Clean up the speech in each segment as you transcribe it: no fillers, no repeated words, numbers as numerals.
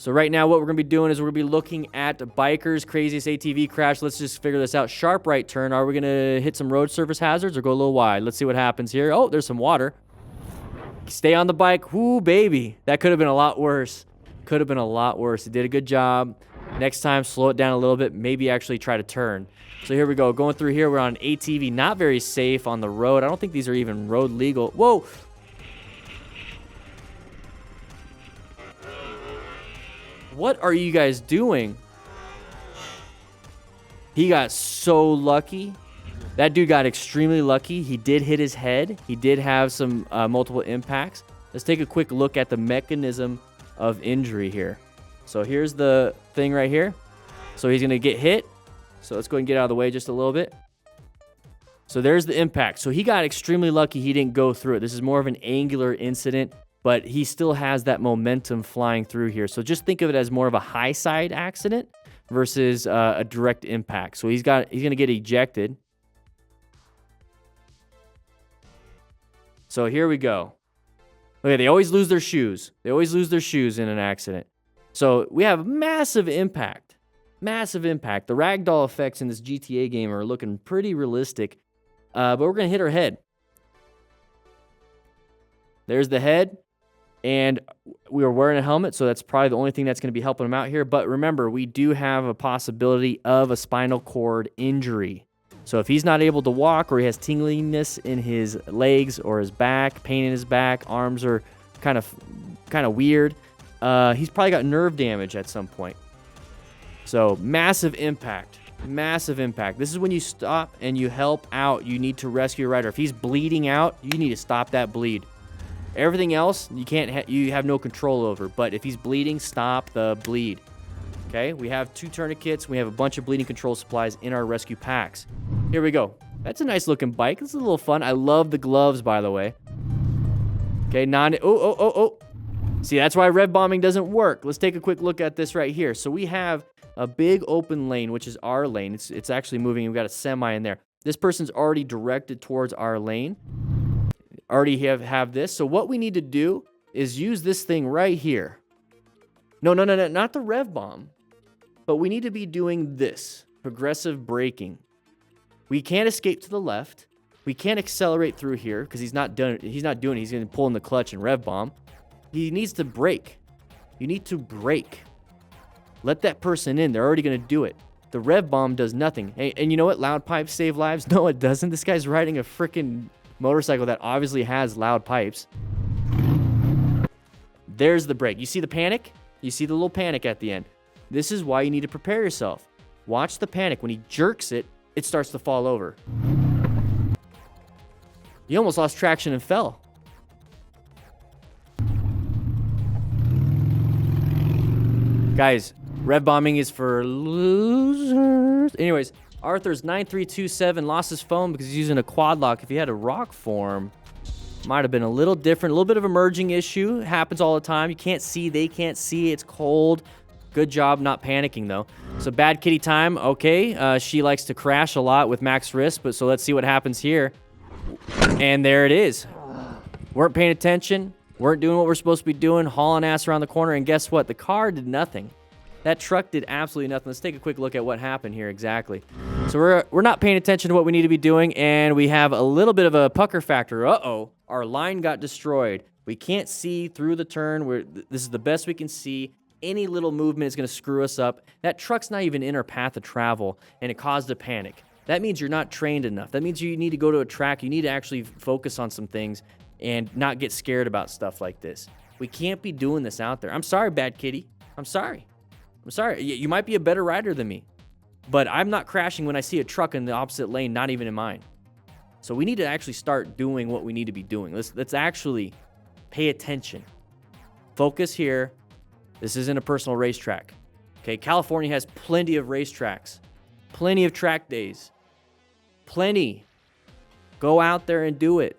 So right now what we're going to be doing is we're going to be looking at bikers, craziest ATV crash. Let's just figure this out. Sharp right turn. Are we going to hit some road surface hazards or go a little wide? Let's see what happens here. Oh, there's some water. Stay on the bike. Whoo, baby. That could have been a lot worse. Could have been a lot worse. It did a good job. Next time, slow it down a little bit. Maybe actually try to turn. So here we go. Going through here, we're on ATV. Not very safe on the road. I don't think these are even road legal. Whoa. What are you guys doing? He got so lucky. That dude got extremely lucky. He did hit his head. He did have some multiple impacts. Let's take a quick look at the mechanism of injury here. So here's the thing right here. So he's going to get hit. So let's go ahead and get out of the way just a little bit. So there's the impact. So he got extremely lucky he didn't go through it. This is more of an angular incident, but he still has that momentum flying through here. So just think of it as more of a high side accident versus a direct impact. So he's going to get ejected. So here we go. Okay, they always lose their shoes. They always lose their shoes in an accident. So we have massive impact. Massive impact. The ragdoll effects in this GTA game are looking pretty realistic. But we're going to hit our head. There's the head. And we are wearing a helmet, so that's probably the only thing that's going to be helping him out here. But remember, we do have a possibility of a spinal cord injury. So if he's not able to walk, or he has tingliness in his legs or his back, pain in his back, arms are kind of weird, he's probably got nerve damage at some point. So massive impact. Massive impact. This is when you stop and you help out. You need to rescue your rider. If he's bleeding out, you need to stop that bleed. Everything else, you have no control over. But if he's bleeding, stop the bleed. Okay, we have 2 tourniquets. We have a bunch of bleeding control supplies in our rescue packs. Here we go. That's a nice looking bike. This is a little fun. I love the gloves, by the way. Okay, oh. See, that's why rev bombing doesn't work. Let's take a quick look at this right here. So we have a big open lane, which is our lane. It's actually moving. We've got a semi in there. This person's already directed towards our lane. Already have this. So what we need to do is use this thing right here. No, not the rev bomb. But we need to be doing this. Progressive braking. We can't escape to the left. We can't accelerate through here because he's not doing it. He's going to pull in the clutch and rev bomb. He needs to brake. You need to brake. Let that person in. They're already going to do it. The rev bomb does nothing. Hey, and you know what? Loud pipes save lives? No, it doesn't. This guy's riding a freaking motorcycle that obviously has loud pipes. There's the brake. You see the panic? You see the little panic at the end. This is why you need to prepare yourself. Watch the panic. When he jerks it, it starts to fall over. You almost lost traction and fell. Guys, rev bombing is for losers. Anyways, Arthur's 9327 lost his phone because he's using a quad lock. If he had a rock form, might have been a little different. A little bit of a merging issue. It happens all the time. You can't see. They can't see. It's cold. Good job not panicking, though. So bad kitty time. Okay. She likes to crash a lot with max risk, but so let's see what happens here. And there it is. Weren't paying attention. Weren't doing what we're supposed to be doing. Hauling ass around the corner. And guess what? The car did nothing. That truck did absolutely nothing. Let's take a quick look at what happened here exactly. So we're not paying attention to what we need to be doing, and we have a little bit of a pucker factor. Uh-oh. Our line got destroyed. We can't see through the turn. This is the best we can see. Any little movement is going to screw us up. That truck's not even in our path of travel, and it caused a panic. That means you're not trained enough. That means you need to go to a track. You need to actually focus on some things and not get scared about stuff like this. We can't be doing this out there. I'm sorry, bad kitty. I'm sorry. You might be a better rider than me, but I'm not crashing when I see a truck in the opposite lane, not even in mine. So we need to actually start doing what we need to be doing. Let's actually pay attention. Focus here. This isn't a personal racetrack. Okay, California has plenty of racetracks, plenty of track days, plenty. Go out there and do it.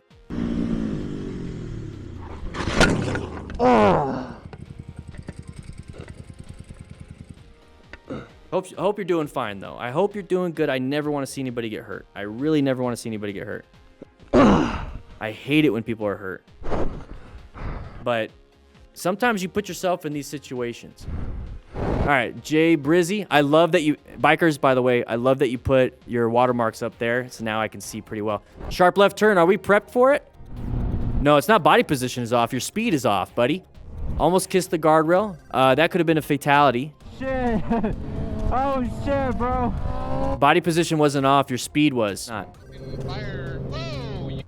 Hope you're doing fine, though. I hope you're doing good. I never want to see anybody get hurt. I really never want to see anybody get hurt. I hate it when people are hurt. But sometimes you put yourself in these situations. All right, Jay Brizzy. I love that you, bikers, by the way, I love that you put your watermarks up there. So now I can see pretty well. Sharp left turn. Are we prepped for it? No, it's not body position is off. Your speed is off, buddy. Almost kissed the guardrail. That could have been a fatality. Shit. Oh, shit, bro. Body position wasn't off. Your speed was not. Fire. Whoa.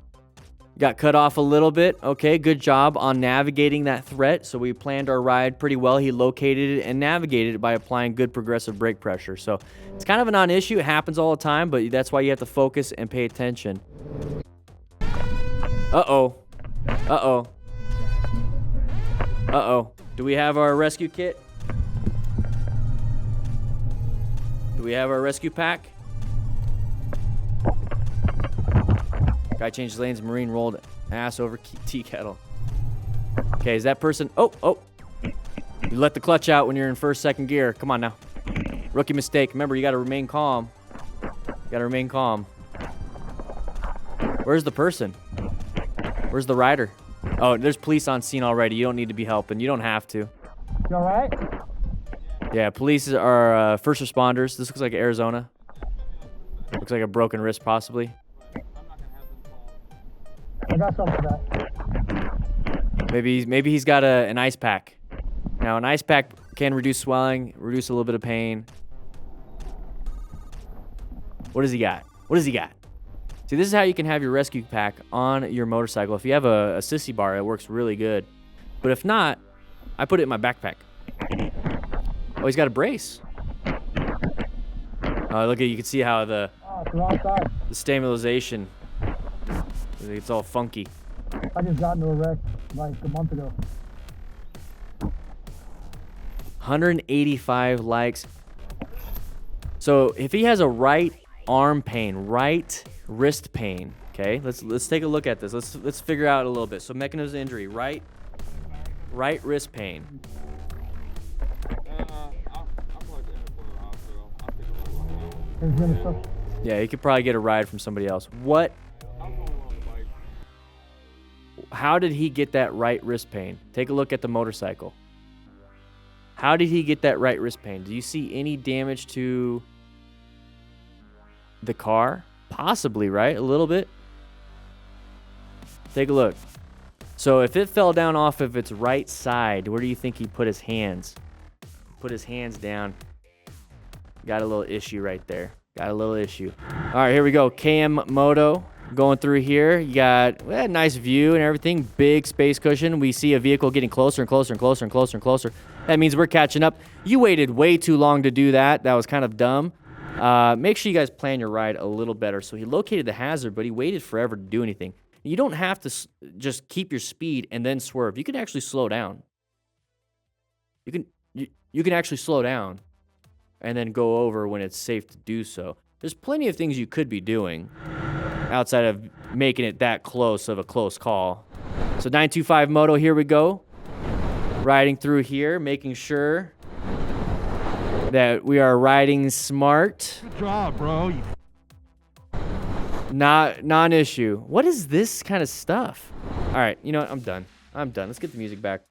Got cut off a little bit. Okay, good job on navigating that threat. So we planned our ride pretty well. He located it and navigated it by applying good progressive brake pressure. So it's kind of a non-issue. It happens all the time, but that's why you have to focus and pay attention. Uh-oh. Uh-oh. Uh-oh. Do we have our rescue kit? Do we have our rescue pack? Guy changed lanes, Marine rolled ass over tea kettle. Okay, is that person? Oh. You let the clutch out when you're in first, second gear. Come on now. Rookie mistake. Remember, you got to remain calm. You got to remain calm. Where's the person? Where's the rider? Oh, there's police on scene already. You don't need to be helping. You don't have to. You all right? Yeah, police are first responders. This looks like Arizona. Looks like a broken wrist, possibly. I got something for that. Maybe he's got an ice pack. Now, an ice pack can reduce swelling, reduce a little bit of pain. What does he got? What does he got? See, this is how you can have your rescue pack on your motorcycle. If you have a sissy bar, it works really good. But if not, I put it in my backpack. Oh, he's got a brace. Look at, you can see how the stabilization, it's all funky. I just got into a wreck like a month ago. 185 likes. So if he has a right arm pain, right wrist pain, okay, let's take a look at this. Let's figure out a little bit. So mechanism of injury, right wrist pain. Yeah, he could probably get a ride from somebody else. What? How did he get that right wrist pain? Take a look at the motorcycle. How did he get that right wrist pain? Do you see any damage to the car? Possibly, right? A little bit. Take a look. So if it fell down off of its right side, where do you think he put his hands? Put his hands down. Got a little issue right there. Got a little issue. All right, here we go. KM Moto going through here. You got a nice view and everything. Big space cushion. We see a vehicle getting closer and closer and closer and closer and closer. That means we're catching up. You waited way too long to do that. That was kind of dumb. Make sure you guys plan your ride a little better. So he located the hazard, but he waited forever to do anything. You don't have to just keep your speed and then swerve. You can actually slow down. You can actually slow down and then go over when it's safe to do so. There's plenty of things you could be doing outside of making it that close of a close call. So 925 Moto, here we go. Riding through here, making sure that we are riding smart. Good job, bro. Non-issue. What is this kind of stuff? All right, you know what? I'm done. Let's get the music back.